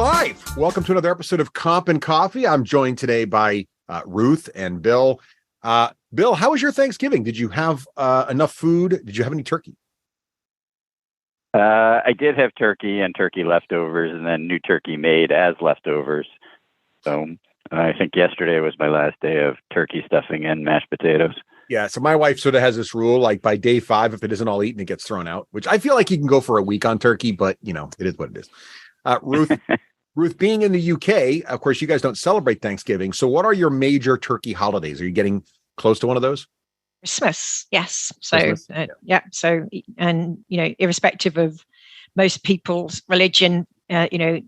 live. Welcome to another episode of Comp and Coffee. I'm joined today by Ruth and Bill. Bill, how was your Thanksgiving? Did you have enough food? Did you have any turkey? I did have turkey and turkey leftovers, and then new turkey made as leftovers. So I think yesterday was my last day of turkey stuffing and mashed potatoes. Yeah, so my wife sort of has this rule, like by day 5, if it isn't all eaten, it gets thrown out, which I feel like you can go for a week on turkey, but, you know, it is what it is. Ruth, being in the UK, of course, you guys don't celebrate Thanksgiving. So what are your major turkey holidays? Are you getting close to one of those? Christmas, yes. So, Christmas? yeah. So, and, you know, irrespective of most people's religion,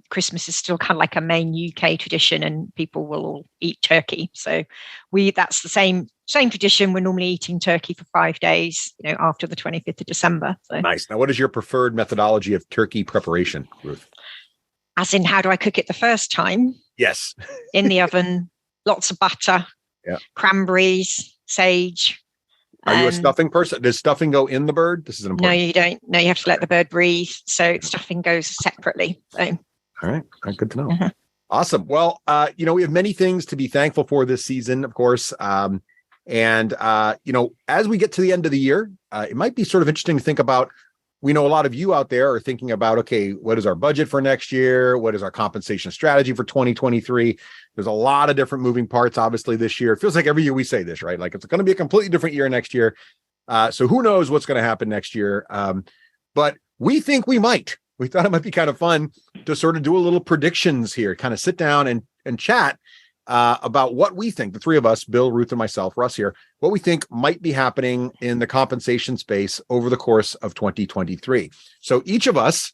Christmas is still kind of like a main UK tradition, and people will all eat turkey. So that's the same tradition. We're normally eating turkey for 5 days, after the 25th of December. So. Nice. Now, what is your preferred methodology of turkey preparation, Ruth? As in, how do I cook it the first time? Yes. In the oven, lots of butter, cranberries, sage. Are you a stuffing person? Does stuffing go in the bird? This is an important. No, you don't. No, you have to let the bird breathe. So stuffing goes separately. So. All right. Good to know. Mm-hmm. Awesome. Well, we have many things to be thankful for this season, of course. As we get to the end of the year, it might be sort of interesting to think about. We know a lot of you out there are thinking about, okay, what is our budget for next year? What is our compensation strategy for 2023? There's a lot of different moving parts, obviously, this year. It feels like every year we say this, right? Like it's going to be a completely different year next year. So who knows what's going to happen next year? But we think we might. We thought it might be kind of fun to sort of do a little predictions here, kind of sit down and chat about what we think, the three of us, Bill, Ruth, and myself, Russ here, what we think might be happening in the compensation space over the course of 2023. So each of us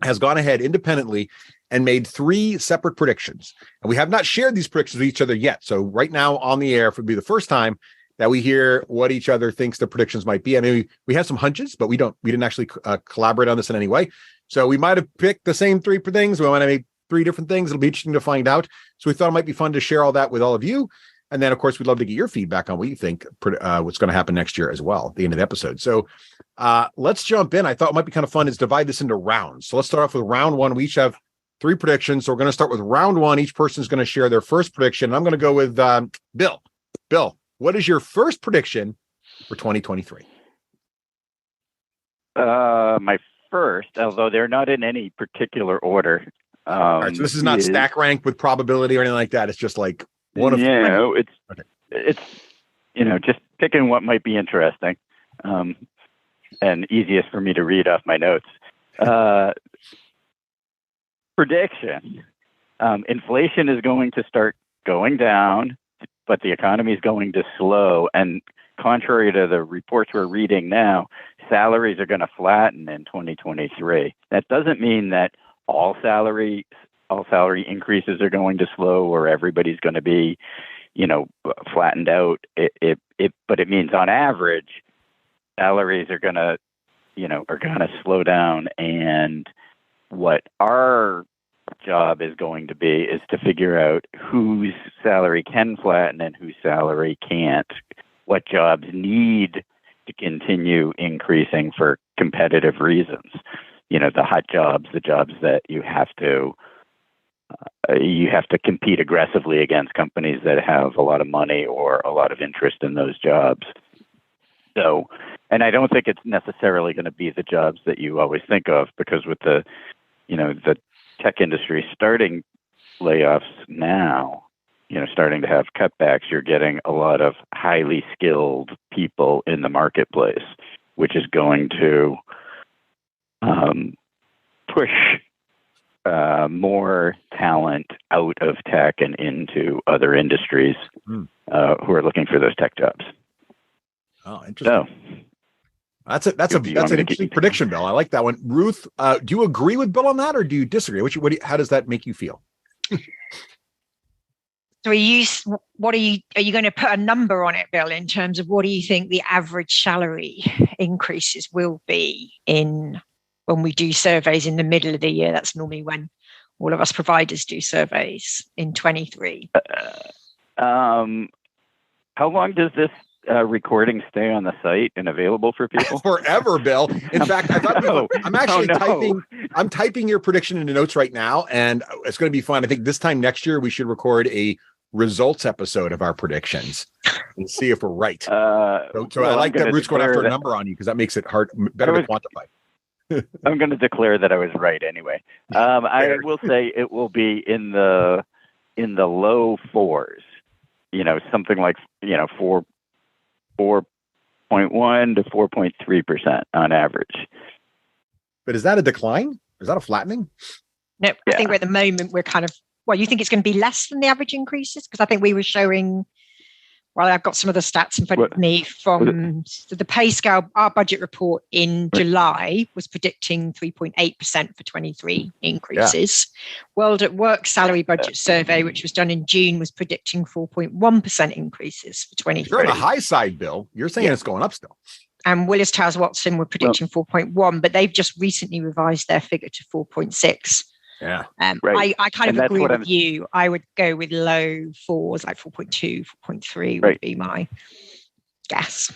has gone ahead independently and made 3 separate predictions. And we have not shared these predictions with each other yet. So right now on the air, it would be the first time that we hear what each other thinks the predictions might be. I mean, we have some hunches, but we didn't actually collaborate on this in any way. So we might have picked the same 3 things. We might have made 3 different things. It'll be interesting to find out. So we thought it might be fun to share all that with all of you. And then, of course, we'd love to get your feedback on what you think, what's going to happen next year as well at the end of the episode. So let's jump in. I thought it might be kind of fun is divide this into rounds. So let's start off with round 1. We each have 3 predictions. So we're going to start with round 1. Each person is going to share their first prediction. I'm going to go with Bill. Bill, what is your first prediction for 2023? My first, although they're not in any particular order. All right, so this is not stack ranked with probability or anything like that. It's just like one of it's just picking what might be interesting, and easiest for me to read off my notes. Prediction: inflation is going to start going down, but the economy is going to slow. And contrary to the reports we're reading now, salaries are going to flatten in 2023. That doesn't mean that all salary increases are going to slow or everybody's going to be, flattened out. But it means on average, salaries are going to slow down. And what our job is going to be is to figure out whose salary can flatten and whose salary can't. What jobs need to continue increasing for competitive reasons. The hot jobs, the jobs that you have to compete aggressively against companies that have a lot of money or a lot of interest in those jobs. So, and I don't think it's necessarily going to be the jobs that you always think of, because with the tech industry starting layoffs now, starting to have cutbacks, you're getting a lot of highly skilled people in the marketplace, which is going to push more talent out of tech and into other industries who are looking for those tech jobs. Oh, interesting. So, that's an interesting prediction, Bill. I like that one. Ruth, do you agree with Bill on that, or do you disagree? How does that make you feel? So are you going to put a number on it, Bill, in terms of what do you think the average salary increases will be when we do surveys in the middle of the year? That's normally when all of us providers do surveys in 23. How long does this recording stay on the site and available for people? Forever, Bill. In fact, I thought I'm actually typing. I'm typing your prediction into notes right now, and it's going to be fun. I think this time next year we should record a results episode of our predictions and see if we're right. So I like that Ruth's going after a number on you because that makes it better to quantify. I'm going to declare that I was right anyway. I will say it will be in the low fours. Something like 4.1 to 4.3% on average. But is that a decline? Is that a flattening? No, I think at the moment we're kind of. Well, you think it's going to be less than the average increases? Because I think we were showing. Well, I've got some of the stats in front of me from the pay scale. Our budget report in July was predicting 3.8% for 23 increases. World at Work salary budget survey, which was done in June, was predicting 4.1% increases for 23. You're on the high side, Bill. You're saying it's going up still. And Willis Towers Watson were predicting 4.1, but they've just recently revised their figure to 4.6. Yeah. Right. I kind of agree with you. I would go with low fours, like 4.2, 4.3 would be my guess.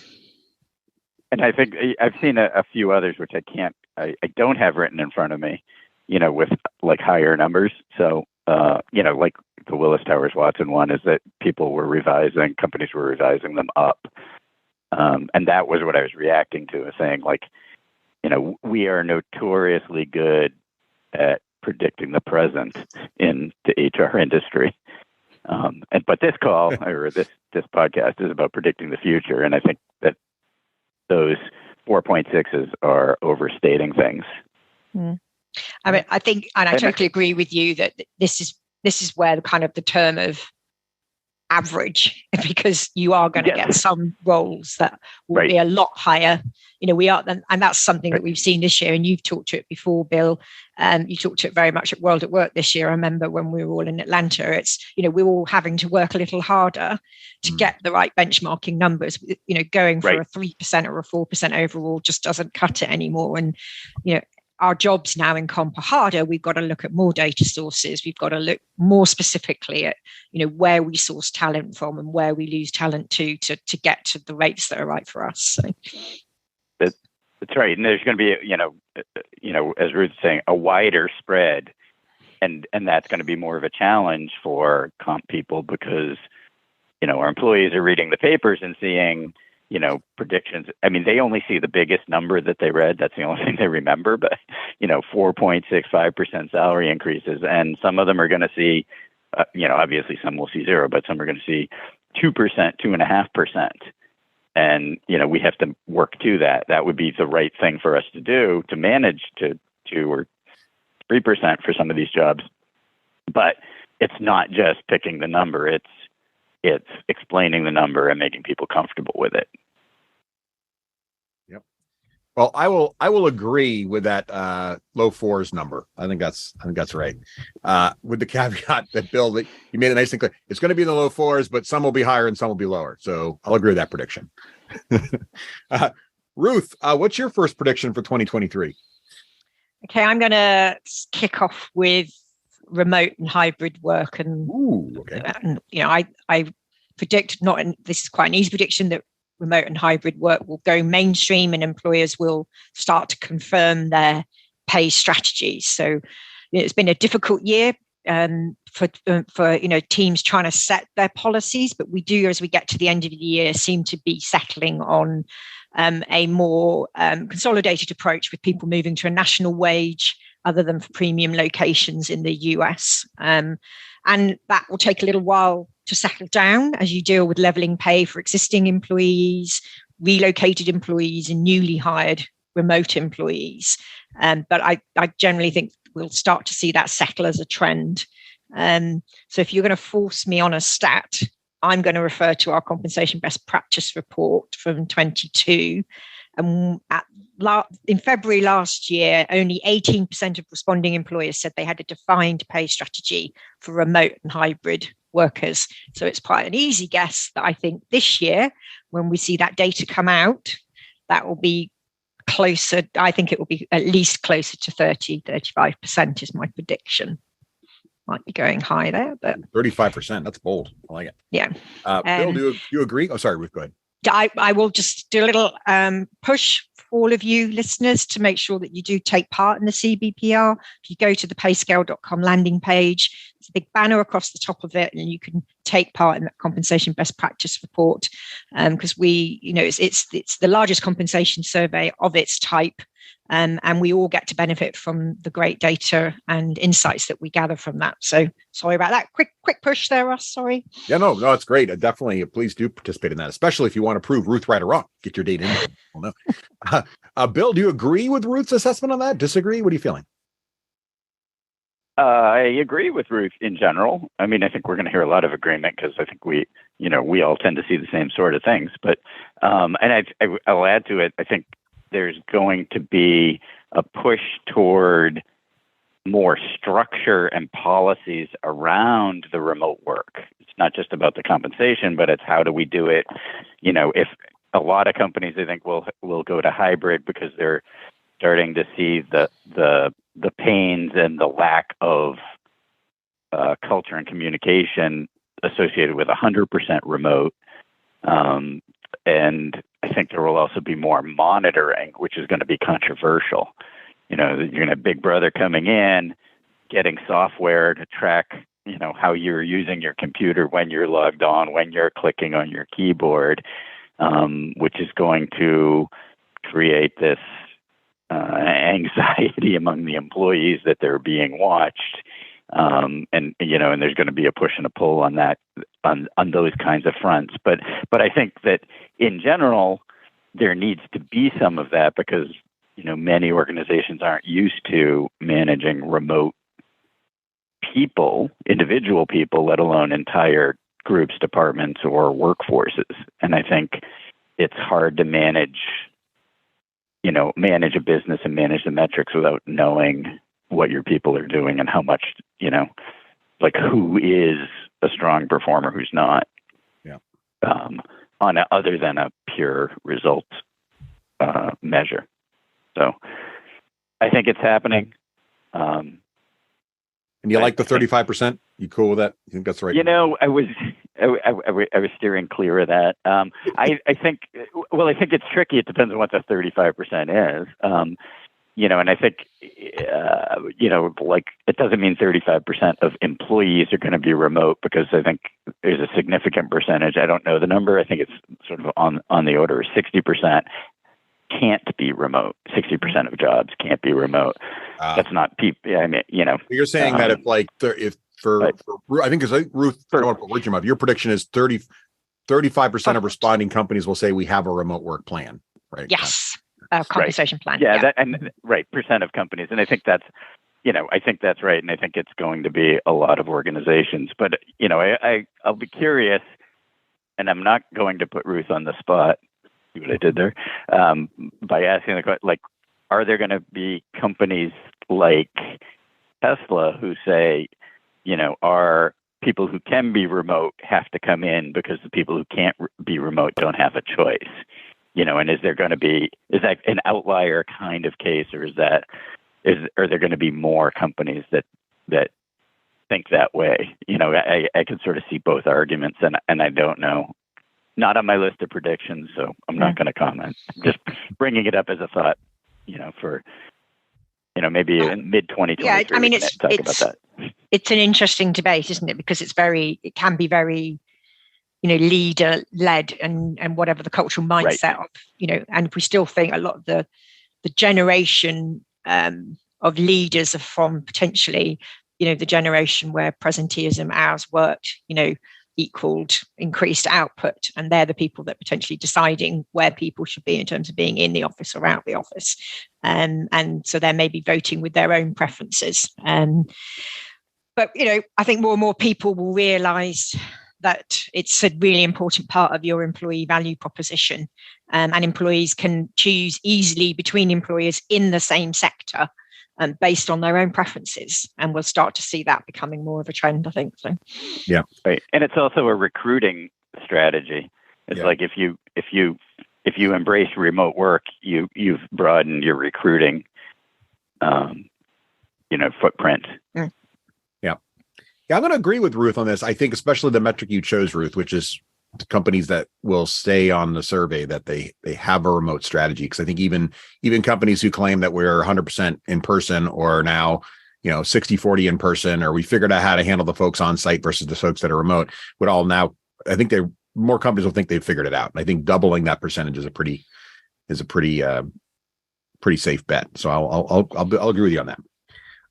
And I think I've seen a few others, which I don't have written in front of me, with like higher numbers. So, like the Willis Towers Watson one is that companies were revising them up. And that was what I was reacting to, saying like, we are notoriously good at predicting the present in the HR industry. But this call or this podcast is about predicting the future. And I think that those 4.6s are overstating things. I mean, I think, and I totally agree with you that this is where the kind of the term of average, because you are going to get some roles that will be a lot higher. We are, and that's something that we've seen this year. And you've talked to it before, Bill. You talked to it very much at World at Work this year. I remember when we were all in Atlanta. It's we're all having to work a little harder to get the right benchmarking numbers. Going for a 3% or a 4% overall just doesn't cut it anymore. And our jobs now in comp are harder. We've got to look at more data sources. We've got to look more specifically at, where we source talent from and where we lose talent to get to the rates that are right for us. So. That's right. And there's going to be, as Ruth's saying, a wider spread. And that's going to be more of a challenge for comp people because, our employees are reading the papers and seeing, predictions. I mean, they only see the biggest number that they read. That's the only thing they remember. But, 4.65% salary increases. And some of them are going to see, obviously some will see 0, but some are going to see 2%, 2.5%. And, we have to work to that. That would be the right thing for us to do to manage to 2 or 3% for some of these jobs. But it's not just picking the number. It's explaining the number and making people comfortable with it. Yep. Well, I will agree with that low fours number. I think that's right. With the caveat that Bill, that you made a nice thing clear. It's going to be in the low fours, but some will be higher and some will be lower. So I'll agree with that prediction. Ruth, what's your first prediction for 2023? Okay, I'm going to kick off with remote and hybrid work, and I predict this is quite an easy prediction that remote and hybrid work will go mainstream and employers will start to confirm their pay strategies. So it's been a difficult year for teams trying to set their policies, but we do, as we get to the end of the year, seem to be settling on a more consolidated approach with people moving to a national wage other than for premium locations in the US. And that will take a little while to settle down as you deal with leveling pay for existing employees, relocated employees, and newly hired remote employees. But I generally think we'll start to see that settle as a trend. So if you're going to force me on a stat, I'm going to refer to our compensation best practice report from 22. And in February last year, only 18% of responding employers said they had a defined pay strategy for remote and hybrid workers. So it's quite an easy guess that I think this year, when we see that data come out, that will be closer. I think it will be at least closer to 35% is my prediction. Might be going high there, but 35%. That's bold. I like it. Yeah. Bill, do you agree? Oh, sorry, Ruth, go ahead. I will just do a little push all of you listeners to make sure that you do take part in the CBPR. If you go to the payscale.com landing page, there's a big banner across the top of it, and you can take part in that compensation best practice report. Because it's the largest compensation survey of its type. And we all get to benefit from the great data and insights that we gather from that. So sorry about that. Quick push there, Russ. Sorry. Yeah, no, it's great. Definitely, please do participate in that, especially if you want to prove Ruth right or wrong. Get your data in there. Well, no. Bill, do you agree with Ruth's assessment on that? Disagree? What are you feeling? I agree with Ruth in general. I mean, I think we're going to hear a lot of agreement because I think we all tend to see the same sort of things. But and I'll add to it. I think there's going to be a push toward more structure and policies around the remote work. It's not just about the compensation, but it's how do we do it? If a lot of companies, I think, will go to hybrid because they're starting to see the pains and the lack of culture and communication associated with 100% remote. And I think there will also be more monitoring, which is going to be controversial. You're going to have Big Brother coming in, getting software to track, how you're using your computer, when you're logged on, when you're clicking on your keyboard, which is going to create this anxiety among the employees that they're being watched. And there's going to be a push and a pull on that, on those kinds of fronts. But I think that in general, there needs to be some of that because, many organizations aren't used to managing remote people, individual people, let alone entire groups, departments, or workforces. And I think it's hard to manage a business and manage the metrics without knowing what your people are doing and how much, who is a strong performer, who's not. Yeah. Other than a pure result measure. So I think it's happening. And you like the 35%? You cool with that? You think that's right? I was steering clear of that. I think it's tricky. It depends on what the 35% is. And I think, it doesn't mean 35% of employees are going to be remote because I think there's a significant percentage. I don't know the number. I think it's sort of on the order of 60% can't be remote. 60% of jobs can't be remote. That's not people. I mean, You're saying that I think it's Ruth, I don't want to put words in your mouth. Your prediction is 35% of responding companies will say we have a remote work plan, right? Yes. Compensation plan. Yeah. Percent of companies. And I think that's, right. And I think it's going to be a lot of organizations, but I'll be curious, and I'm not going to put Ruth on the spot. See what I did there? By asking the question, are there going to be companies like Tesla who say, are people who can be remote have to come in because the people who can't be remote don't have a choice? And is that an outlier kind of case, or are there going to be more companies that think that way? I can sort of see both arguments, and I don't know. Not on my list of predictions, so I'm not going to comment. Just bringing it up as a thought, for maybe in mid 2023. Yeah, I mean, talk about that. It's an interesting debate, isn't it? Because it can be very, leader led and whatever the cultural mindset of, and if we still think a lot of the generation of leaders are from potentially, the generation where presenteeism hours worked, equaled increased output, and they're the people that potentially deciding where people should be in terms of being in the office or out the office, and so they're maybe voting with their own preferences. But I think more and more people will realize that it's a really important part of your employee value proposition, and employees can choose easily between employers in the same sector based on their own preferences, and we'll start to see that becoming more of a trend, I think. So, yeah, right, and it's also a recruiting strategy. It's like if you embrace remote work, you've broadened your recruiting, footprint. Yeah, I'm going to agree with Ruth on this. I think especially the metric you chose, Ruth, which is companies that will stay on the survey that they have a remote strategy. Because I think even companies who claim that we're 100% in person, or now 60-40 in person, or we figured out how to handle the folks on site versus the folks that are remote, would all now, I think more companies will think they've figured it out. And I think doubling that percentage is a pretty safe bet. So I'll agree with you on that.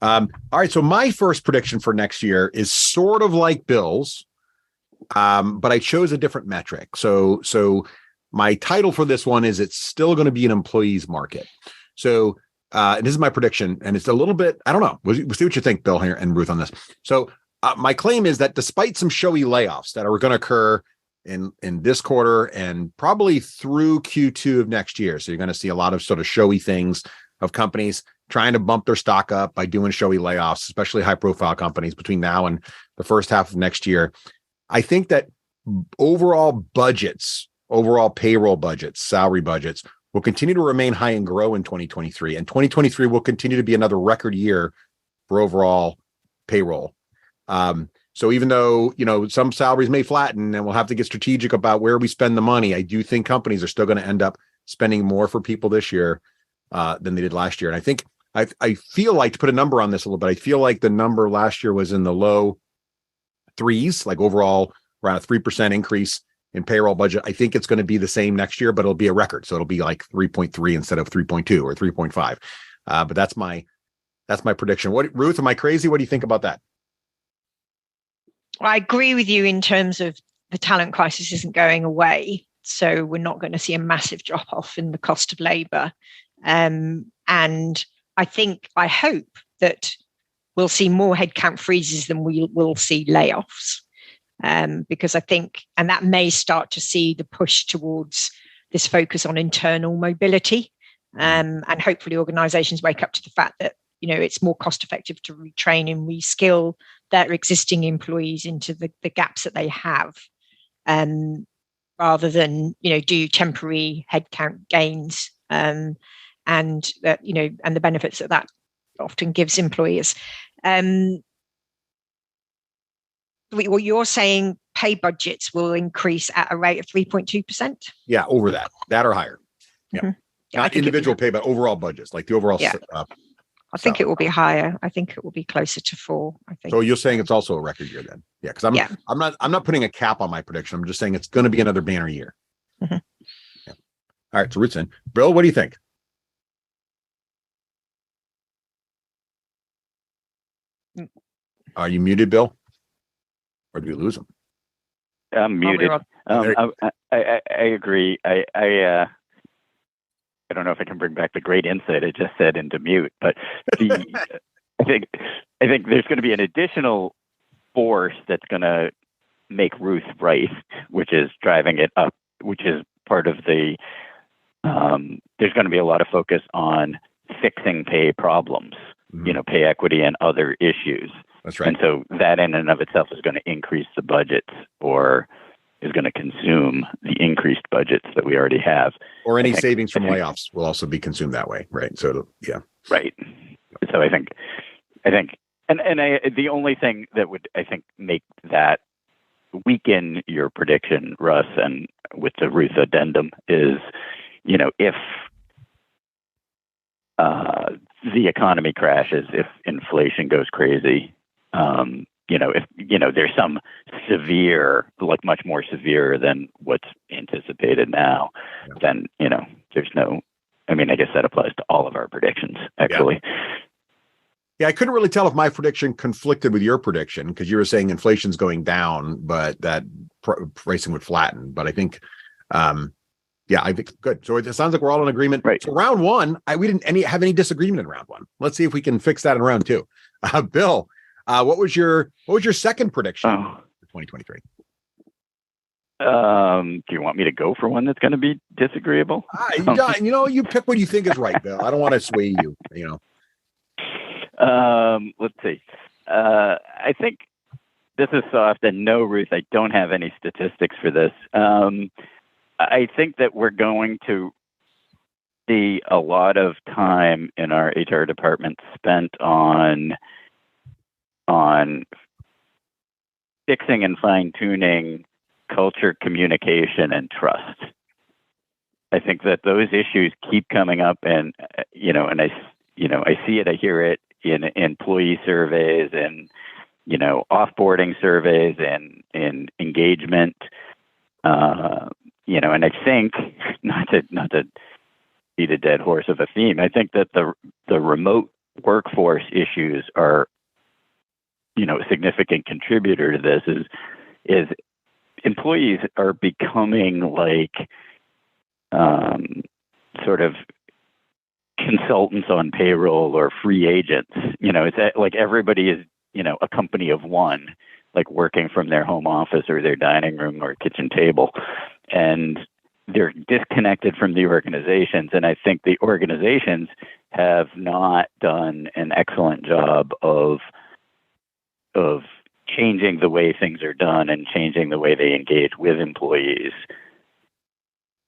All right. So my first prediction for next year is sort of like Bill's, but I chose a different metric. So my title for this one is, it's still going to be an employees market. So and this is my prediction, and it's a little bit, I don't know. We'll see what you think, Bill, here, and Ruth, on this. So my claim is that despite some showy layoffs that are going to occur in this quarter and probably through Q2 of next year, so you're going to see a lot of sort of showy things of companies trying to bump their stock up by doing showy layoffs, especially high-profile companies, between now and the first half of next year. I think that overall payroll budgets, salary budgets, will continue to remain high and grow in 2023. And 2023 will continue to be another record year for overall payroll. So even though, some salaries may flatten and we'll have to get strategic about where we spend the money, I do think companies are still going to end up spending more for people this year than they did last year. And I think I feel like, to put a number on this a little bit, I feel like the number last year was in the low threes, like overall around a 3% increase in payroll budget. I think it's going to be the same next year, but it'll be a record. So it'll be like 3.3 instead of 3.2 or 3.5. But that's my prediction. What, Ruth, am I crazy? What do you think about that? Well, I agree with you in terms of the talent crisis isn't going away. So we're not going to see a massive drop off in the cost of labor. And I hope that we'll see more headcount freezes than we will see layoffs. Because I think, and that may start to see the push towards this focus on internal mobility. And hopefully organizations wake up to the fact that, it's more cost effective to retrain and reskill their existing employees into the gaps that they have, rather than, do temporary headcount gains, and the benefits that often gives employers. What you're saying, pay budgets will increase at a rate of 3.2%? Yeah, over that or higher. Yeah. Mm-hmm. Not individual pay, but overall budgets, like the overall. Yeah. I think it will be higher. I think it will be closer to 4. I think. So you're saying it's also a record year then? Yeah, because I'm not putting a cap on my prediction. I'm just saying it's going to be another banner year. Mm-hmm. Yeah. All right, so Ruth's in. Bill, what do you think? Are you muted, Bill? Or do we lose him? I'm muted. I agree. I don't know if I can bring back the great insight I just said into mute, but I think there's going to be an additional force that's going to make Ruth right, which is driving it up, which is part of the. There's going to be a lot of focus on fixing pay problems, pay equity and other issues. That's right. And so that in and of itself is going to increase the budgets, or is going to consume the increased budgets that we already have. Or any savings from layoffs will also be consumed that way, right? So, yeah. Right. So I think, the only thing that would, I think, make that weaken your prediction, Russ, and with the Ruth addendum is, if the economy crashes, if inflation goes crazy, if there's some severe, like much more severe than what's anticipated now, then, there's no, I guess that applies to all of our predictions, actually. Yeah, I couldn't really tell if my prediction conflicted with your prediction, because you were saying inflation's going down, but that pricing would flatten. But I think, I think good. So it sounds like we're all in agreement. Right. So round one, we didn't have any disagreement in round one. Let's see if we can fix that in round two. Bill, what was your second prediction for 2023? Do you want me to go for one that's going to be disagreeable? You pick what you think is right, Bill. I don't want to sway you. Let's see. I think this is soft, and no, Ruth, I don't have any statistics for this. I think that we're going to see a lot of time in our HR department spent on fixing and fine-tuning culture, communication, and trust. I think that those issues keep coming up, and I see it, I hear it in employee surveys and offboarding surveys and in engagement. And I think not to beat a dead horse of a theme. I think that the remote workforce issues are, a significant contributor to this. Is employees are becoming like sort of consultants on payroll or free agents. It's like everybody is, a company of one, like working from their home office or their dining room or kitchen table. And they're disconnected from the organizations. And I think the organizations have not done an excellent job of changing the way things are done and changing the way they engage with employees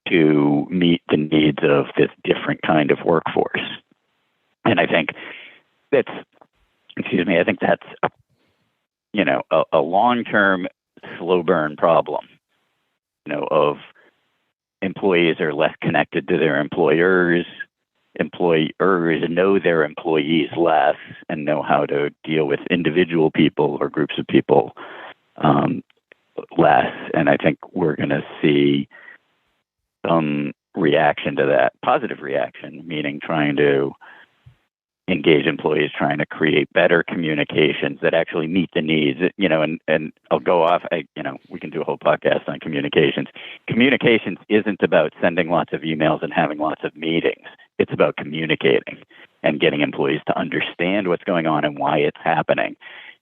to meet the needs of this different kind of workforce. And I think that's a long-term slow burn problem, of employees are less connected to their employers know their employees less and know how to deal with individual people or groups of people less. And I think we're going to see some reaction to that, positive reaction, meaning trying to engage employees, trying to create better communications that actually meet the needs, and I'll go off, we can do a whole podcast on communications. Communications isn't about sending lots of emails and having lots of meetings. It's about communicating and getting employees to understand what's going on and why it's happening.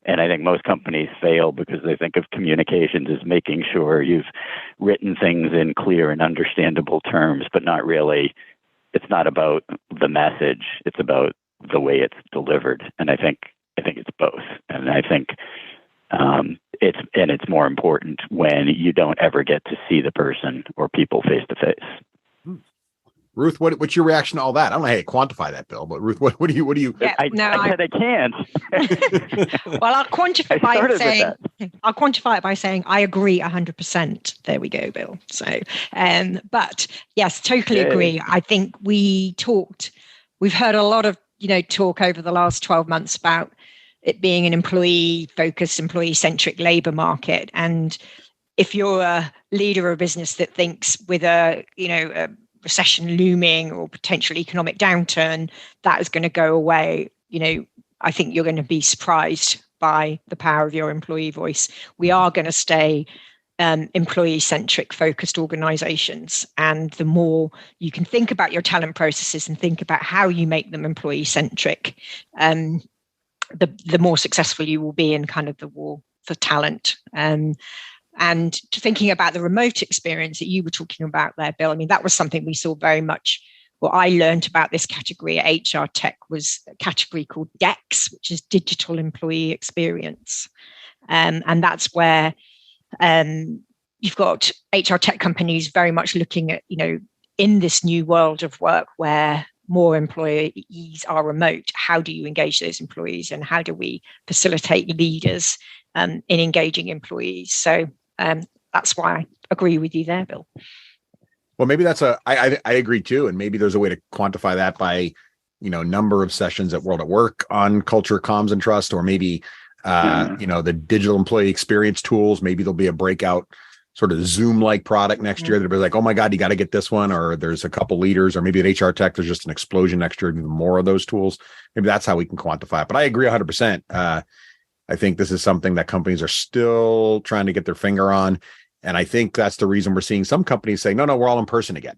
And I think most companies fail because they think of communications as making sure you've written things in clear and understandable terms, but not really. It's not about the message. It's about the way it's delivered. And I think it's both. And I think it's more important when you don't ever get to see the person or people face to face. Ruth, what's your reaction to all that? I don't know how you quantify that, Bill, but Ruth, what do you? Yeah, I said I can't. Well, I'll quantify it by saying I agree 100%. There we go, Bill. So, but yes, totally agree. I think we've heard a lot of talk over the last 12 months about it being an employee-focused, employee-centric labor market. And if you're a leader of a business that thinks with a recession looming or potential economic downturn, that is going to go away, I think you're going to be surprised by the power of your employee voice. We are going to stay employee-centric focused organizations. And the more you can think about your talent processes and think about how you make them employee-centric, the more successful you will be in kind of the war for talent. And thinking about the remote experience that you were talking about there, Bill, I mean, that was something we saw very much. What I learned about this category at HR Tech was a category called DEX, which is Digital Employee Experience. And that's where you've got HR Tech companies very much looking at, in this new world of work where more employees are remote, how do you engage those employees and how do we facilitate leaders in engaging employees? So that's why I agree with you there, Bill. Well, maybe I agree too. And maybe there's a way to quantify that by, number of sessions at World at Work on culture, comms, and trust, or maybe, the digital employee experience tools. Maybe there'll be a breakout sort of Zoom-like product next year. That'll be like, oh my God, you got to get this one. Or there's a couple leaders, or maybe at HR Tech, there's just an explosion next year, even more of those tools. Maybe that's how we can quantify it. But I agree 100%. I think this is something that companies are still trying to get their finger on. And I think that's the reason we're seeing some companies say, no, we're all in person again,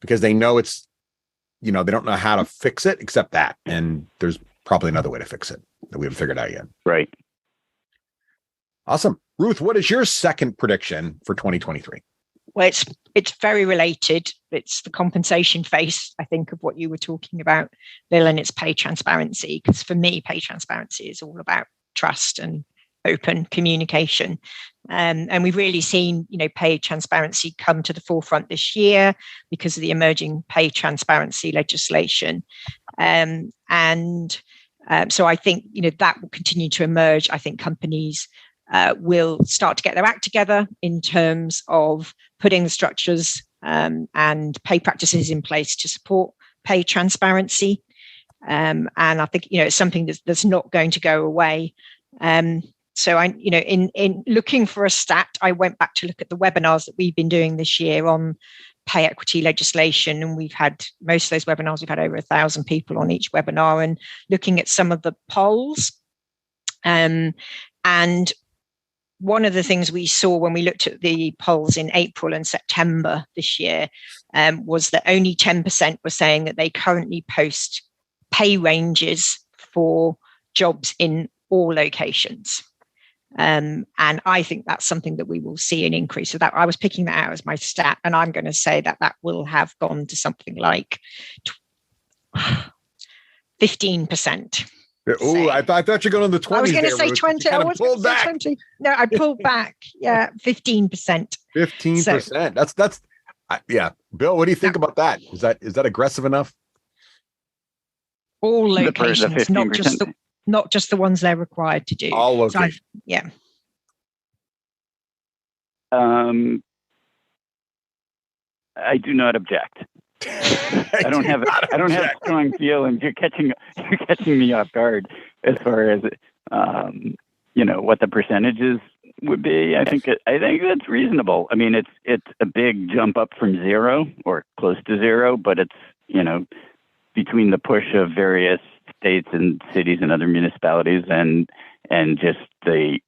because they know it's, they don't know how to fix it except that. And there's probably another way to fix it that we haven't figured out yet. Right. Awesome. Ruth, what is your second prediction for 2023? Well, it's very related. It's the compensation phase, I think, of what you were talking about, Bill, and it's pay transparency. Because for me, pay transparency is all about trust and open communication. And we've really seen, pay transparency come to the forefront this year because of the emerging pay transparency legislation. So I think, that will continue to emerge. I think companies will start to get their act together in terms of putting the structures and pay practices in place to support pay transparency. And I think, it's something that's not going to go away. So in looking for a stat, I went back to look at the webinars that we've been doing this year on pay equity legislation, and we've had most of those webinars. We've had over 1,000 people on each webinar, and looking at some of the polls. And one of the things we saw when we looked at the polls in April and September this year was that only 10% were saying that they currently post pay ranges for jobs in all locations. And I think that's something that we will see an increase. So that I was picking that out as my stat, and I'm going to say that will have gone to something like 15%. Oh, I thought you were going on the 20s. I was going to say Ruth, 20. I was going to say 20. No, I pulled back. Yeah, 15%. 15%. That's yeah. Bill, what do you think about that? Is that aggressive enough? All locations, not just the ones they're required to do. All locations. So yeah. I do not object. I don't have strong feelings. You're catching me off guard as far as what the percentages would be. I think that's reasonable. I mean, it's a big jump up from zero or close to zero, but it's between the push of various states and cities and other municipalities and just the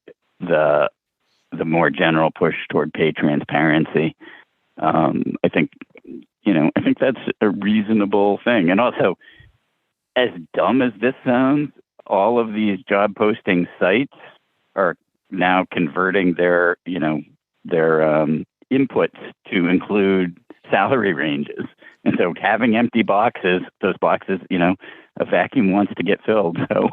more general push toward pay transparency. I think that's a reasonable thing. And also, as dumb as this sounds, all of these job posting sites are now converting their inputs to include salary ranges. And so having empty boxes, those boxes, a vacuum wants to get filled. So,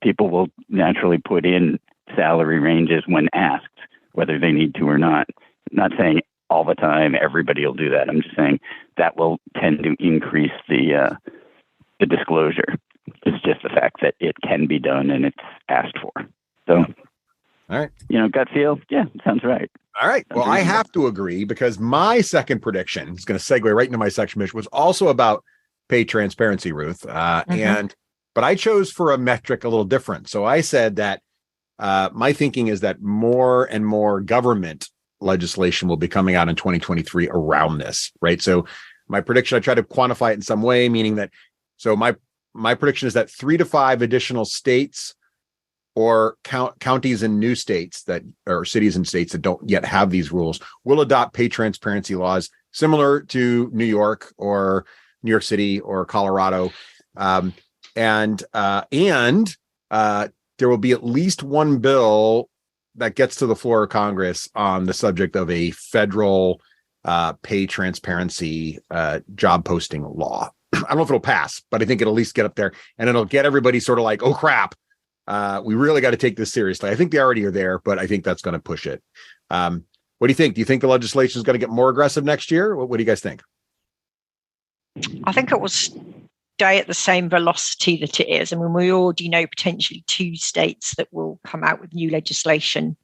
people will naturally put in salary ranges when asked, whether they need to or not. Not saying all the time everybody will do that. I'm just saying that will tend to increase the disclosure. It's just the fact that it can be done and it's asked for. So, all right. Gut feel, yeah, sounds right. All right. Well, I have to agree because my second prediction is going to segue right into my section mission was also about pay transparency, Ruth. But I chose for a metric a little different. So I said that my thinking is that more and more government legislation will be coming out in 2023 around this, right? So my prediction, I try to quantify it in some way, meaning that, so my prediction is that 3 to 5 additional states or counties and new states that or cities and states that don't yet have these rules will adopt pay transparency laws similar to New York or New York City or Colorado. And there will be at least one bill that gets to the floor of Congress on the subject of a federal pay transparency job posting law. I don't know if it'll pass, but I think it'll at least get up there and it'll get everybody sort of like, oh crap, we really got to take this seriously. I think they already are there, but I think that's going to push it. What do you think? Do you think the legislation is going to get more aggressive next year? What do you guys think? I think it will stay at the same velocity that it is. I mean, we already know potentially 2 states that will come out with new legislation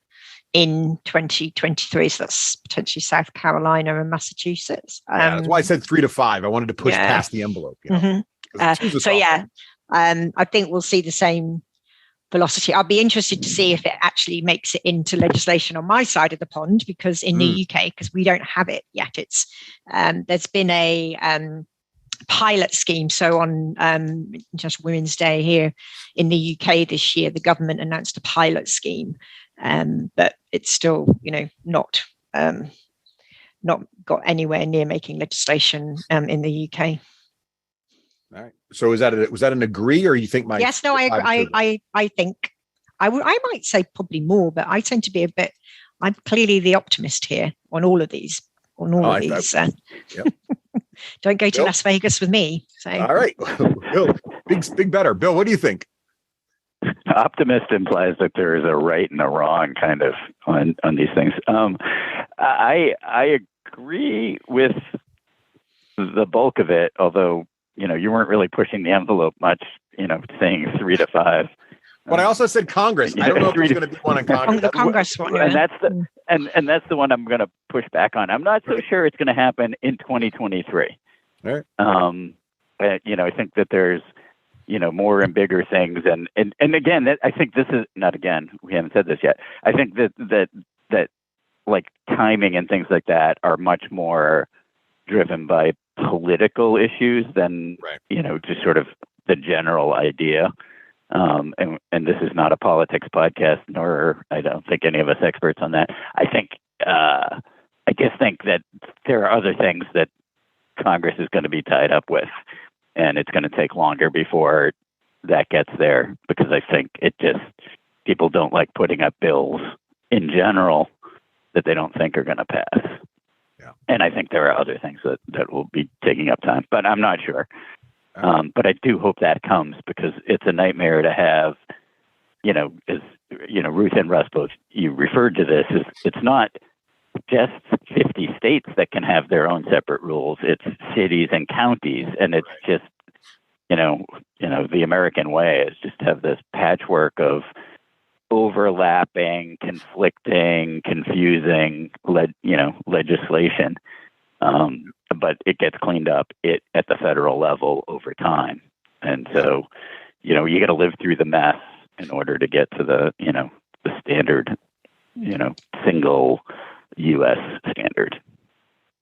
in 2023. So that's potentially South Carolina and Massachusetts. That's why I said 3 to 5. I wanted to push past the envelope. I think we'll see the same velocity. I'll be interested to see if it actually makes it into legislation on my side of the pond, because in the UK, because we don't have it yet, it's there's been a pilot scheme. So on International Women's Day here in the UK this year, the government announced a pilot scheme, but it's still, not got anywhere near making legislation in the UK. All right. So was that an agree, or you think my? Yes, no, I think I might say probably more, but I tend to be I'm clearly the optimist here on all of these. Yep. Don't go to Las Vegas with me. So. All right. Bill, big better. Bill, what do you think? Optimist implies that there is a right and a wrong kind of on these things. I agree with the bulk of it, although, you weren't really pushing the envelope much, saying 3 to 5. But I also said Congress. I don't know if there's going to be one in Congress. The Congress one, and that's the that's the one I'm going to push back on. I'm not so sure it's going to happen in 2023. All right. I think that there's more and bigger things, and again, I think this is not again. We haven't said this yet. I think that like timing and things like that are much more driven by political issues than just sort of the general idea. And this is not a politics podcast, nor I don't think any of us experts on that. I just think that there are other things that Congress is going to be tied up with, and it's going to take longer before that gets there, because I think people don't like putting up bills in general that they don't think are going to pass. Yeah. And I think there are other things that will be taking up time, but I'm not sure. But I do hope that comes, because it's a nightmare to have, as Ruth and Russ both, you referred to this, it's not just 50 states that can have their own separate rules. It's cities and counties, and it's just, the American way is just to have this patchwork of overlapping, conflicting, confusing, legislation. But it gets cleaned up at the federal level over time. And so, you got to live through the mess in order to get to the standard, single U.S. standard.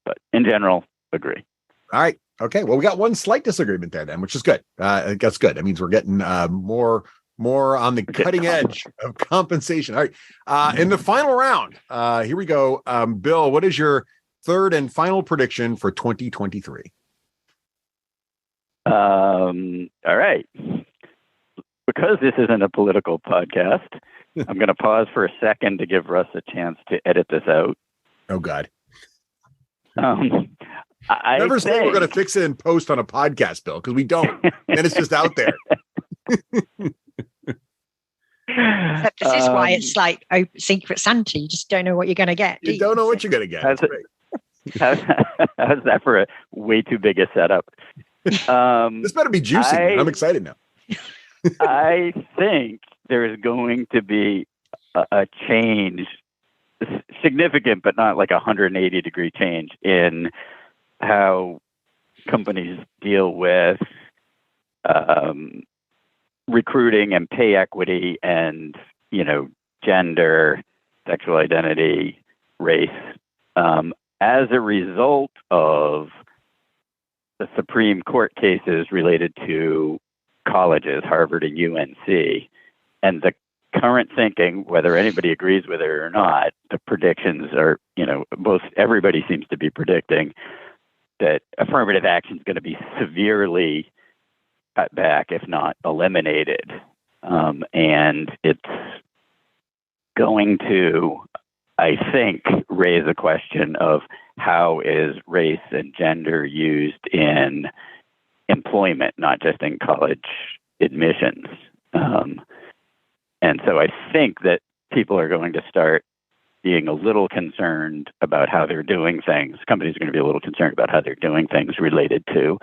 But in general, agree. All right. Okay. Well, we got one slight disagreement there then, which is good. That's good. That means we're getting more on the cutting edge of compensation. All right. In the final round, here we go. Bill, what is your third and final prediction for 2023? All right. Because this isn't a political podcast, I'm going to pause for a second to give Russ a chance to edit this out. Oh, God. I never say we're going to fix it in post on a podcast, Bill, because we don't. And it's just out there. Except this is why it's like Secret Santa. You just don't know what you're going to get. You don't know what you're going to get. How's that for a way too big a setup? This better be juicy. I'm excited now. I think there is going to be a change, significant, but not like a 180-degree change in how companies deal with recruiting and pay equity and, gender, sexual identity, race, as a result of the Supreme Court cases related to colleges, Harvard and UNC, and the current thinking, whether anybody agrees with it or not, the predictions are, everybody seems to be predicting that affirmative action is going to be severely cut back, if not eliminated. And it's going to, I think, raise a question of how is race and gender used in employment, not just in college admissions. And so I think that people are going to start being a little concerned about how they're doing things. Companies are going to be a little concerned about how they're doing things related to,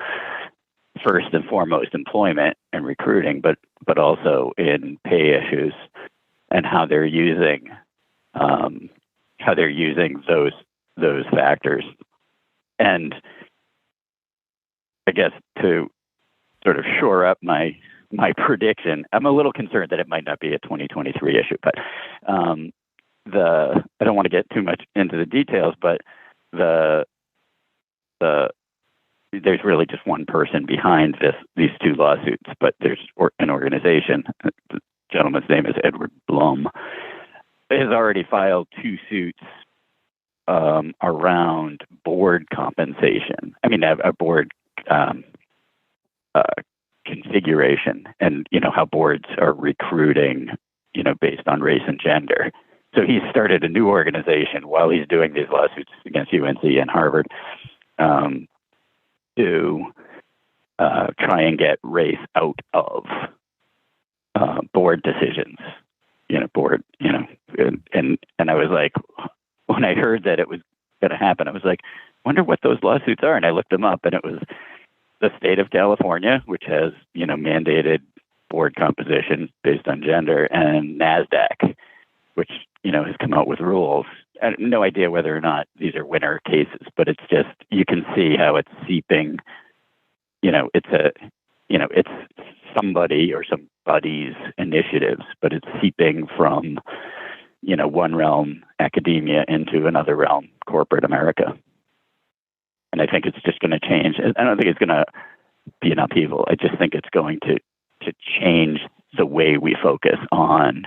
first and foremost, employment and recruiting, but also in pay issues and how they're using those factors. And I guess to sort of shore up my prediction, I'm a little concerned that it might not be a 2023 issue, but I don't want to get too much into the details, but there's really just one person behind these two lawsuits, but there's an organization. The gentleman's name is Edward Blum. Has already filed two suits around board compensation. I mean, a board configuration, and how boards are recruiting, based on race and gender. So he's started a new organization while he's doing these lawsuits against UNC and Harvard to try and get race out of board decisions. And I was like, when I heard that it was going to happen, I was like, wonder what those lawsuits are. And I looked them up, and it was the state of California, which has, mandated board composition based on gender, and NASDAQ, which, has come out with rules. I have no idea whether or not these are winner cases, but it's just, you can see how it's seeping. It's somebody or somebody's initiatives, but it's seeping from, one realm, academia, into another realm, corporate America. And I think it's just going to change. I don't think it's going to be an upheaval. I just think it's going to change the way we focus on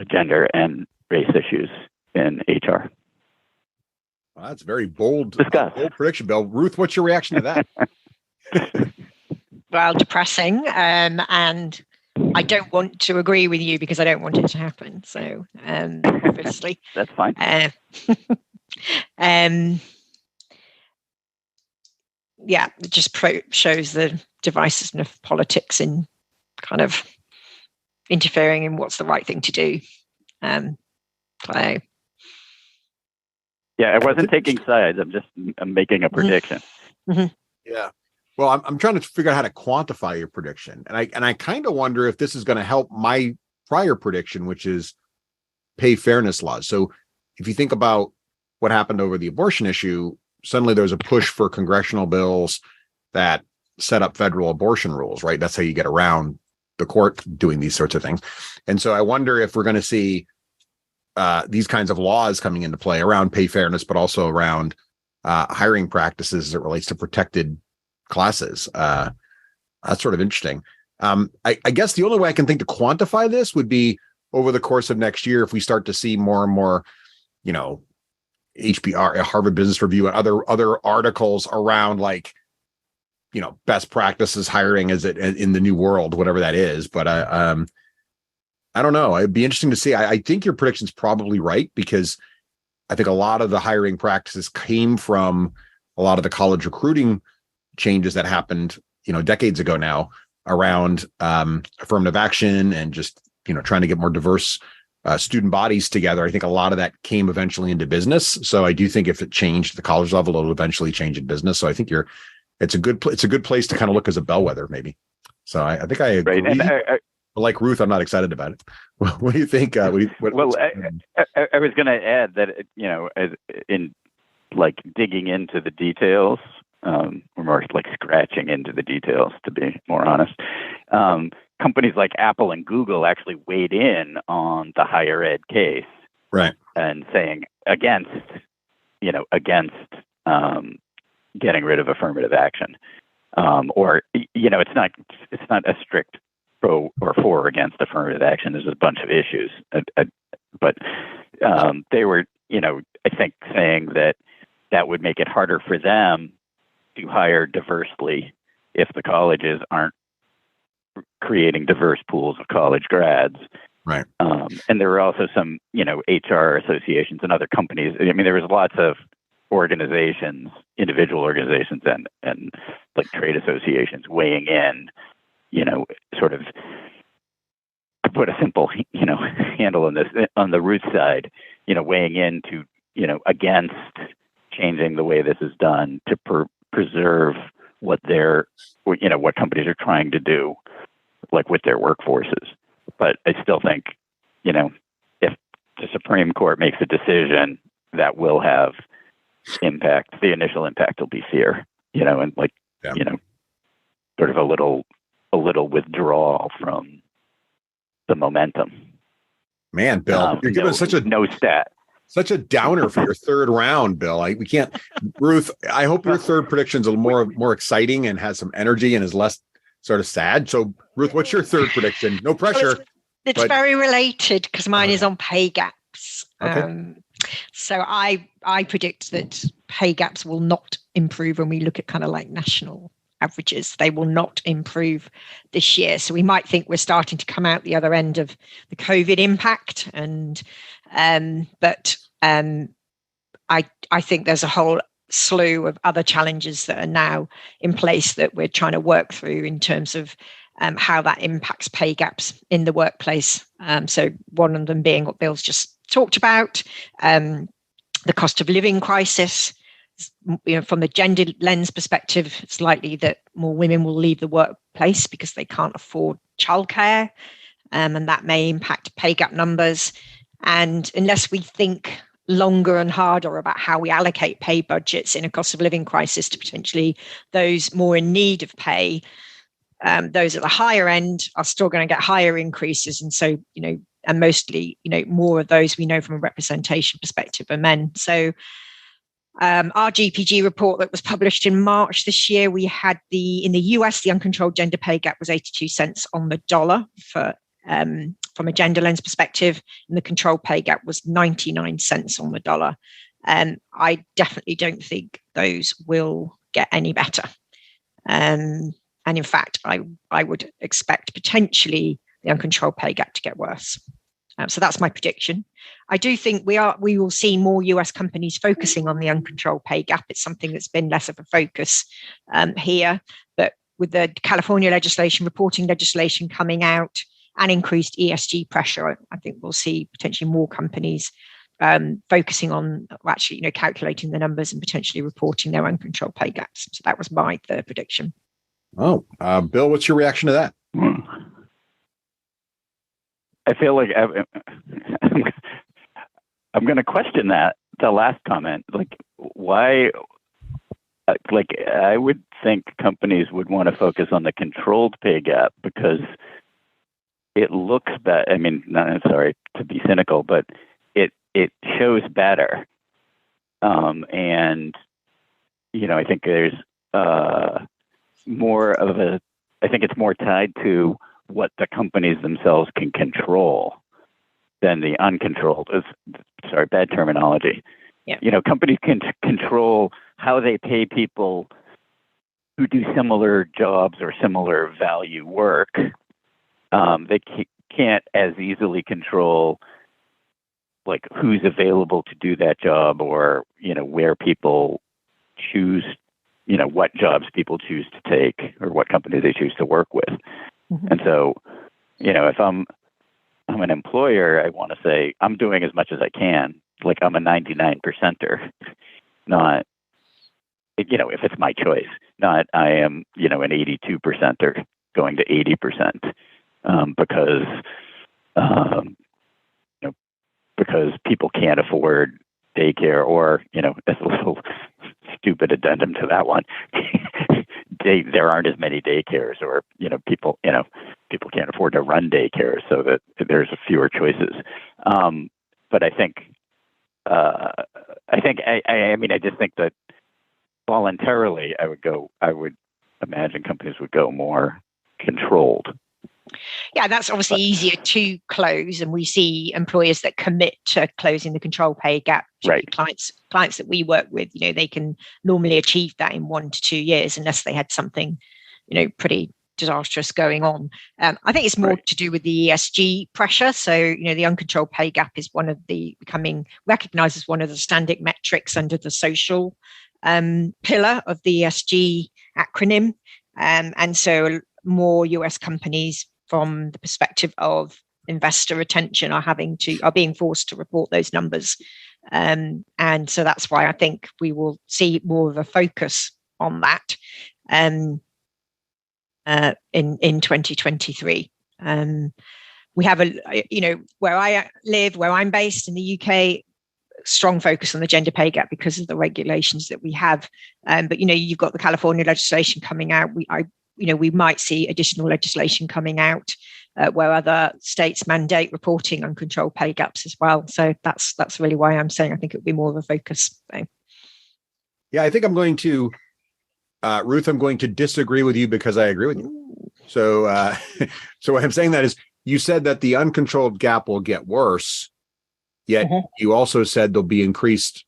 gender and race issues in HR. Well, that's very bold prediction, Bill. Ruth, what's your reaction to that? Well, depressing. And I don't want to agree with you because I don't want it to happen. So obviously. That's fine. Yeah, it just shows the divisiveness of politics in kind of interfering in what's the right thing to do. Yeah, I wasn't taking sides. I'm making a prediction. Mm-hmm. Yeah. Well, I'm trying to figure out how to quantify your prediction. And I kind of wonder if this is going to help my prior prediction, which is pay fairness laws. So if you think about what happened over the abortion issue, suddenly there's a push for congressional bills that set up federal abortion rules, right? That's how you get around the court doing these sorts of things. And so I wonder if we're going to see these kinds of laws coming into play around pay fairness, but also around hiring practices as it relates to protected classes. That's sort of interesting. I guess the only way I can think to quantify this would be over the course of next year, if we start to see more and more, HBR, Harvard Business Review, and other articles around best practices hiring as it in the new world, whatever that is. But I don't know. It'd be interesting to see. I think your prediction's probably right, because I think a lot of the hiring practices came from a lot of the college recruiting changes that happened, decades ago now around affirmative action and just, trying to get more diverse student bodies together. I think a lot of that came eventually into business. So I do think if it changed at the college level, it'll eventually change in business. So I think it's a good place to kind of look as a bellwether, maybe. So I think I agree. Right. And like Ruth, I'm not excited about it. What do you think? I was going to add that, in digging into the details, or more like scratching into the details, to be more honest. Companies like Apple and Google actually weighed in on the higher ed case, right? And saying against getting rid of affirmative action, or it's not a strict pro or for or against affirmative action. There's a bunch of issues, but they were, I think, saying that would make it harder for them to hire diversely if the colleges aren't creating diverse pools of college grads. Right. And there were also some, HR associations and other companies. I mean, there was lots of organizations, individual organizations and like trade associations weighing in, sort of, to put a simple, handle on this, on the Ruth side, weighing in to, against changing the way this is done to preserve what what companies are trying to do, like with their workforces. But I still think, if the Supreme Court makes a decision, that will have impact. The initial impact will be fear, and sort of a little withdrawal from the momentum. Man, Bill, you're giving such a downer for your third round, Bill. We can't. Ruth, I hope your third prediction's a little more exciting and has some energy and is less sort of sad. So, Ruth, what's your third prediction? No pressure. It's very related because mine is on pay gaps. Okay. So I predict that pay gaps will not improve when we look at kind of like national averages. They will not improve this year. So we might think we're starting to come out the other end of the COVID impact, but I think there's a whole slew of other challenges that are now in place that we're trying to work through in terms of how that impacts pay gaps in the workplace. So one of them being what Bill's just talked about, the cost of living crisis. from the gender lens perspective, it's likely that more women will leave the workplace because they can't afford childcare, and that may impact pay gap numbers. And unless we think longer and harder about how we allocate pay budgets in a cost of living crisis to potentially those more in need of pay, those at the higher end are still going to get higher increases. And so, and mostly, more of those we know from a representation perspective are men. So our GPG report that was published in March this year, we had in the US, the uncontrolled gender pay gap was 82 cents on the dollar for from a gender lens perspective, and the controlled pay gap was 99 cents on the dollar. And I definitely don't think those will get any better. And in fact, I would expect potentially the uncontrolled pay gap to get worse. So that's my prediction. I do think we will see more US companies focusing on the uncontrolled pay gap. It's something that's been less of a focus here, but with the California reporting legislation coming out and increased ESG pressure, I think we'll see potentially more companies focusing on actually, calculating the numbers and potentially reporting their uncontrolled pay gaps. So that was my third prediction. Oh, Bill, what's your reaction to that? I feel like I'm going to question the last comment. Like, why? Like, I would think companies would want to focus on the controlled pay gap because it looks better. I mean, sorry to be cynical, but it shows better. And, I think there's more of I think it's more tied to what the companies themselves can control than the uncontrolled. Sorry, bad terminology. Yeah. Companies can control how they pay people who do similar jobs or similar value work. They can't as easily control like who's available to do that job or, where people choose, what jobs people choose to take or what companies they choose to work with. Mm-hmm. And so, if I'm an employer, I want to say I'm doing as much as I can. Like I'm a 99%er, not, if it's my choice, not I am, an 82%er going to 80%. Because people can't afford daycare or, as a little stupid addendum to that one, there aren't as many daycares or, people can't afford to run daycares so that there's fewer choices. But I just think that voluntarily I would imagine companies would go more controlled. Yeah, that's obviously easier to close, and we see employers that commit to closing the control pay gap. Right. Clients that we work with, they can normally achieve that in 1 to 2 years, unless they had something, pretty disastrous going on. I think it's more to do with the ESG pressure. So, the uncontrolled pay gap is becoming recognized as one of the standard metrics under the social pillar of the ESG acronym, and so more US companies, from the perspective of investor retention, are being forced to report those numbers. And so that's why I think we will see more of a focus on that in 2023. We have where I live, where I'm based in the UK, strong focus on the gender pay gap because of the regulations that we have. But you've got the California legislation coming out. We might see additional legislation coming out where other states mandate reporting uncontrolled pay gaps as well. So that's really why I'm saying I think it would be more of a focus. So. Yeah, I think I'm going to, Ruth, I'm going to disagree with you because I agree with you. So, so what I'm saying that is, you said that the uncontrolled gap will get worse, yet you also said there'll be increased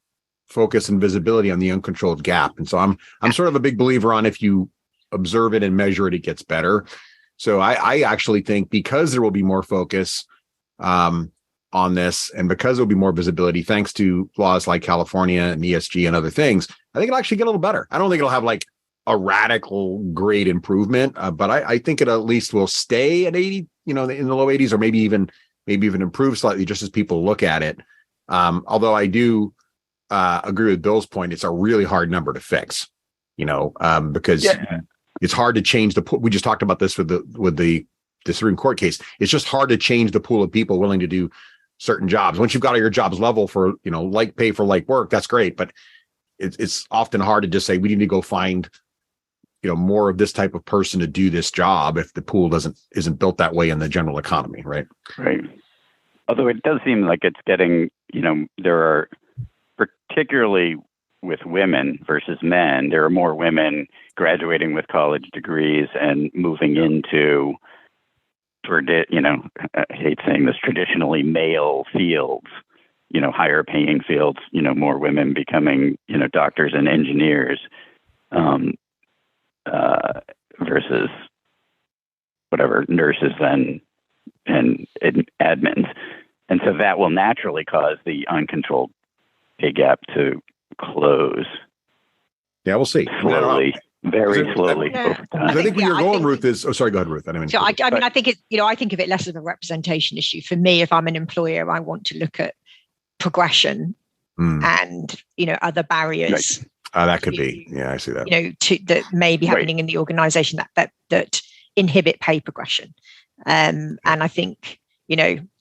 focus and visibility on the uncontrolled gap. And so I'm sort of a big believer on if you observe it and measure it, it gets better. So I actually think because there will be more focus on this, and because there'll be more visibility, thanks to laws like California and ESG and other things, I think it'll actually get a little better. I don't think it'll have like a radical great improvement, but I think it at least will stay at 80, in the low 80s, or maybe even improve slightly just as people look at it. Although I do agree with Bill's point. It's a really hard number to fix, because it's hard to change we just talked about this with the Supreme Court case. It's just hard to change the pool of people willing to do certain jobs. Once you've got all your jobs level for, like pay for like work, that's great. But it's often hard to just say we need to go find, more of this type of person to do this job if the pool isn't built that way in the general economy, right? Right. Although it does seem like it's getting, there are, particularly with women versus men, there are more women graduating with college degrees and moving into, I hate saying this, traditionally male fields, higher paying fields, more women becoming, doctors and engineers, versus whatever, nurses and admins. And so that will naturally cause the uncontrolled pay gap to close. Yeah, we'll see. Slowly, very slowly over time. I think where you're going, Ruth, is... Oh, sorry, go ahead, Ruth. I think it's, I think of it less of a representation issue. For me, if I'm an employer, I want to look at progression and, other barriers. Right. That could be. Yeah, I see that. That may be happening in the organization that inhibit pay progression. And I think,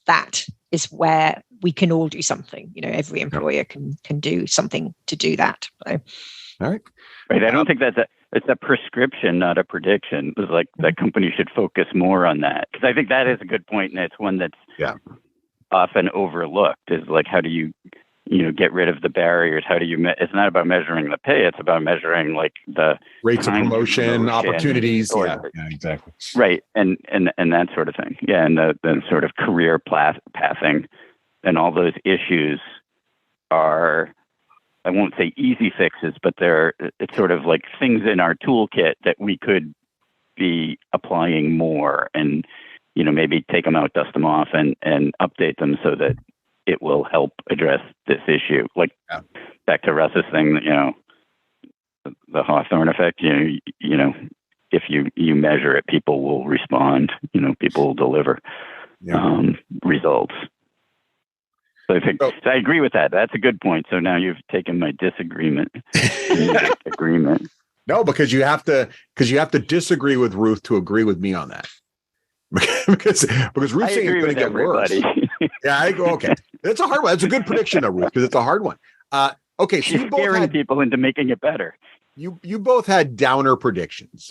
that is where we can all do something. Every employer can do something to do that. So. All right. Right. I don't think it's a prescription, not a prediction. It's like that company should focus more on that. Because I think that is a good point, and it's one that's often overlooked, is like, how do you get rid of the barriers? How do you, it's not about measuring the pay, it's about measuring like the rates of promotion, opportunities. Yeah, exactly. Right. And that sort of thing. Yeah. And the sort of career pathing and all those issues are, I won't say easy fixes, but it's sort of like things in our toolkit that we could be applying more and, maybe take them out, dust them off and update them so that it will help address this issue. Like back to Russ's thing, the Hawthorne effect, if you measure it, people will respond, people will deliver results. So I agree with that. That's a good point. So now you've taken my disagreement agreement. No, because you have to disagree with Ruth to agree with me on that. because Ruth's saying it's going to get worse. Yeah, I go, okay. It's a hard one. It's a good prediction, though, Ruth, because it's a hard one. Okay, so you both scaring people into making it better. You both had downer predictions.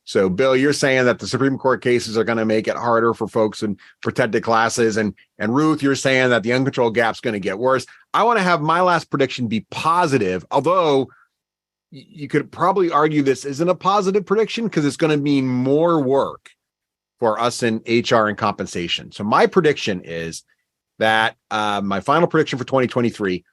So Bill, you're saying that the Supreme Court cases are going to make it harder for folks in protected classes, and Ruth, you're saying that the uncontrolled gap's going to get worse. I want to have my last prediction be positive, although you could probably argue this isn't a positive prediction because it's going to mean more work for us in HR and compensation. So my prediction is that my final prediction for 2023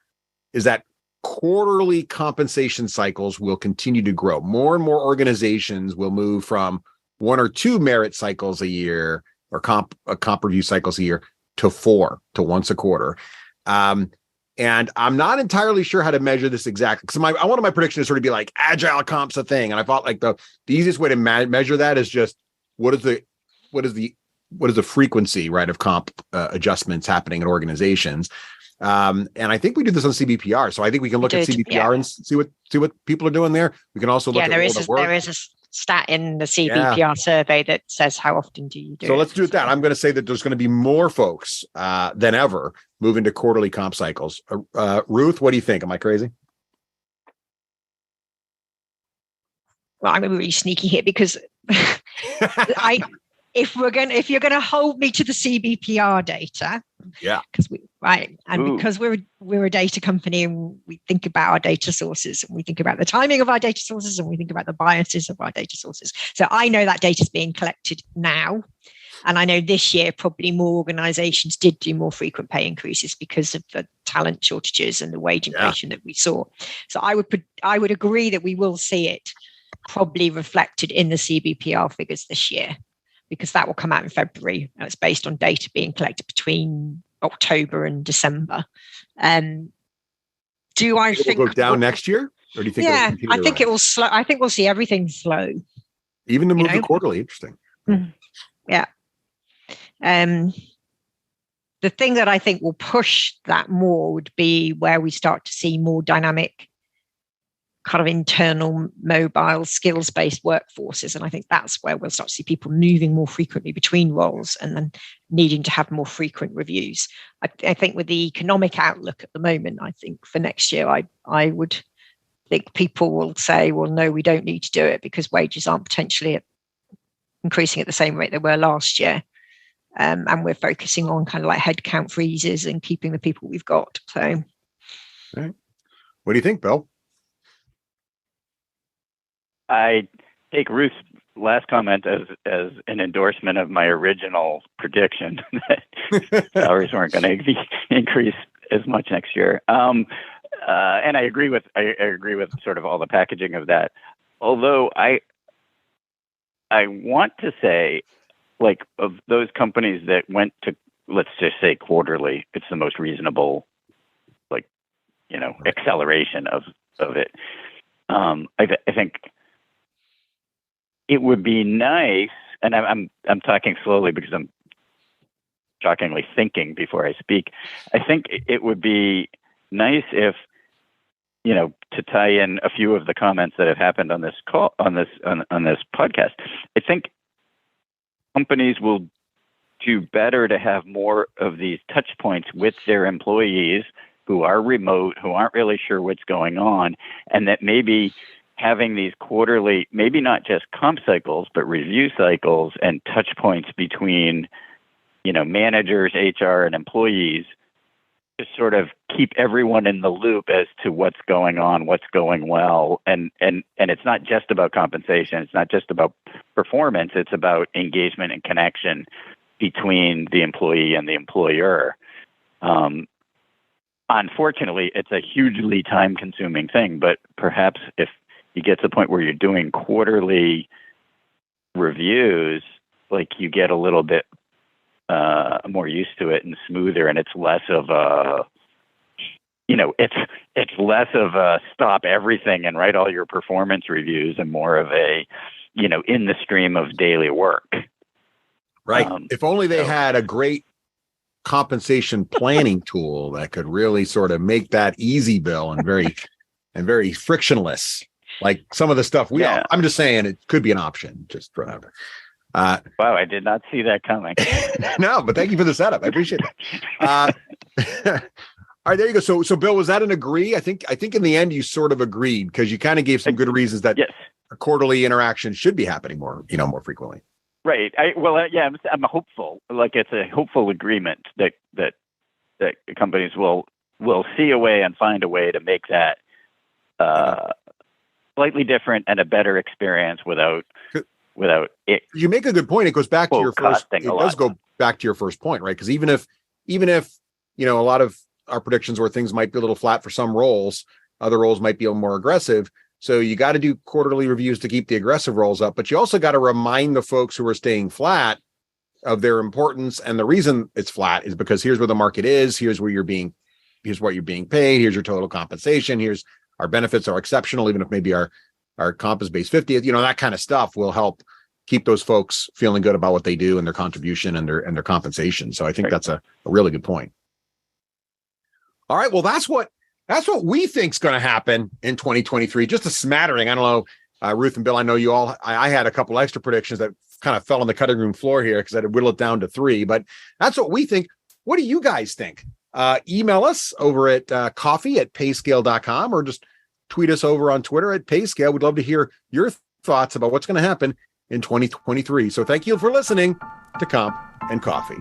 is that quarterly compensation cycles will continue to grow. More and more organizations will move from 1 or 2 merit cycles a year or comp review cycles a year to 4, to once a quarter. And I'm not entirely sure how to measure this exactly. Because I wanted my prediction to sort of be like agile comp's a thing. And I thought like the easiest way to measure that is just what is the frequency, right, of comp adjustments happening in organizations. And I think we do this on CBPR. So I think we can look at CBPR and see what people are doing there. We can also look at there is a stat in the CBPR survey that says how often do you do so it. Let's do that. I'm going to say that there's going to be more folks than ever moving to quarterly comp cycles. Ruth, what do you think? Am I crazy? Well, I'm going to be really sneaky here because if you're going to hold me to the CBPR data, because we're a data company and we think about our data sources and we think about the timing of our data sources and we think about the biases of our data sources. So I know that data is being collected now, and I know this year probably more organizations did do more frequent pay increases because of the talent shortages and the wage inflation that we saw. So I would agree that we will see it probably reflected in the CBPR figures this year, because that will come out in February. And it's based on data being collected between October and December. Do I think it'll go down next year? Or do you think? Yeah, I think it will slow. I think we'll see everything slow. Even to move to quarterly, interesting. Yeah. I think we'll see everything slow. Even to move to quarterly, interesting. Yeah. Even to move to quarterly, interesting. Yeah. I think we'll see everything slow. Even to move to quarterly, interesting. Even to move to quarterly, interesting. Yeah. Even to move to quarterly, interesting. the thing that I think will push that more would be where we start to see more dynamic kind of internal mobile skills-based workforces. And I think that's where we'll start to see people moving more frequently between roles and then needing to have more frequent reviews. I think with the economic outlook at the moment, I think for next year, I would think people will say, well, no, we don't need to do it because wages aren't potentially increasing at the same rate they were last year. And we're focusing on kind of like headcount freezes and keeping the people we've got. So, right. What do you think, Bill? I take Ruth's last comment as an endorsement of my original prediction that salaries weren't going to increase as much next year. And I agree with sort of all the packaging of that. Although I want to say, like, of those companies that went to, let's just say quarterly, it's the most reasonable, like, acceleration of it. I think it would be nice, and I'm talking slowly because I'm shockingly thinking before I speak. I think it would be nice if, to tie in a few of the comments that have happened on this call, on this podcast. I think companies will do better to have more of these touch points with their employees who are remote, who aren't really sure what's going on, and that maybe having these quarterly, maybe not just comp cycles, but review cycles and touch points between, managers, HR, and employees to sort of keep everyone in the loop as to what's going on, what's going well. And it's not just about compensation. It's not just about performance. It's about engagement and connection between the employee and the employer. Unfortunately, it's a hugely time-consuming thing, but perhaps if you get to the point where you're doing quarterly reviews, like you get a little bit more used to it and smoother, and it's less of a, it's less of a stop everything and write all your performance reviews and more of a, in the stream of daily work. Right. If only they had a great compensation planning tool that could really sort of make that easy, Bill, and very frictionless. Like some of the stuff I'm just saying it could be an option. Just throw it out there. Wow, I did not see that coming. No, but thank you for the setup. I appreciate that. All right, there you go. So Bill, was that an agree? I think in the end you sort of agreed because you kind of gave some good reasons that a quarterly interaction should be happening more frequently. Right. I'm hopeful. Like it's a hopeful agreement that companies will see a way and find a way to make that slightly different and a better experience without it. You make a good point. It goes back to your first. It does go back to your first point, right? Because even if a lot of our predictions where things might be a little flat for some roles, other roles might be a little more aggressive. So you got to do quarterly reviews to keep the aggressive roles up, but you also got to remind the folks who are staying flat of their importance. And the reason it's flat is because here's where the market is. Here's what you're being paid. Here's your total compensation. Here's our benefits are exceptional, even if maybe our comp is base 50th, that kind of stuff will help keep those folks feeling good about what they do and their contribution and their compensation. So I think that's a really good point. All right. Well, that's what we think is going to happen in 2023. Just a smattering. I don't know, Ruth and Bill, I know you all, I had a couple extra predictions that kind of fell on the cutting room floor here because I had to whittle it down to 3, but that's what we think. What do you guys think? Email us over at coffee@payscale.com or just tweet us over on Twitter at Payscale. We'd love to hear your thoughts about what's going to happen in 2023. So thank you for listening to Comp and Coffee.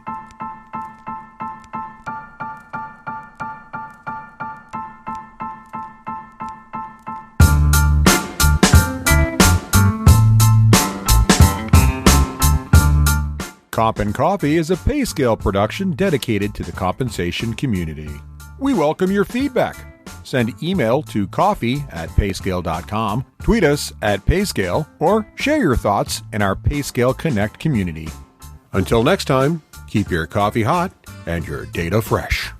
Comp and Coffee is a Payscale production dedicated to the compensation community. We welcome your feedback. Send email to coffee@payscale.com, tweet us at Payscale, or share your thoughts in our Payscale Connect community. Until next time, keep your coffee hot and your data fresh.